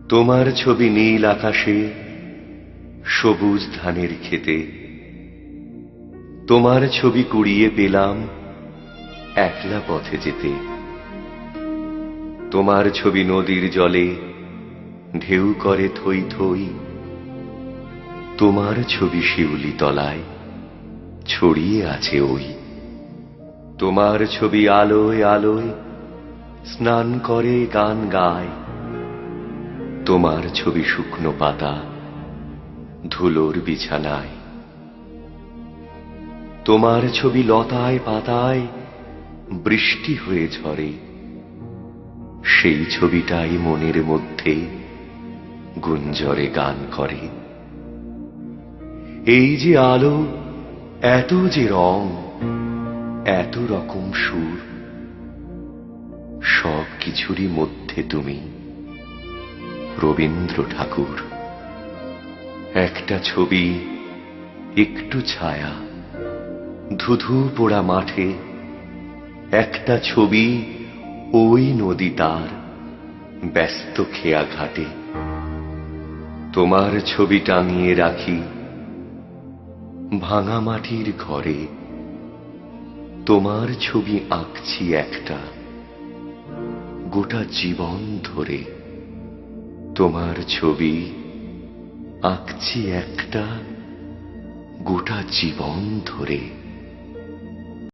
তোমার ছবি নীল আকাশে, সবুজ ধানের ক্ষেতে। তোমার ছবি কুড়িয়ে পেলাম একলা পথে যেতে। তোমার ছবি নদীর জলে, ঢেউ করে থই থই। তোমার ছবি শিউলি তলায় ছড়িয়ে আছে ওই। তোমার ছবি আলোয় আলোয় স্নান করে গান গায়। তোমার ছবি শুকনো পাতা ধুলোর বিছানায়। তোমার ছবি লতায় পাতায় বৃষ্টি হয়ে ঝরে। সেই ছবিটাই মনের মধ্যে গুঞ্জরে গান করে। এই যে আলো, এত যে রং, এত রকম সুর, সব কিছুরই মধ্যে তুমি রবীন্দ্র ঠাকুর। একটা ছবি, একটু ছায়া, ধুধু পোড়া মাঠে। একটা ছবি, ওই নদী তার ব্যস্ত খেয়া ঘাটে। তোমার ছবি টাঙিয়ে রাখি ভাঙা মাটির ঘরে। তোমার ছবি আঁকছি একটা গোটা জীবন ধরে। তোমার ছবি আঁকছি একটা গোটা জীবন ধরে।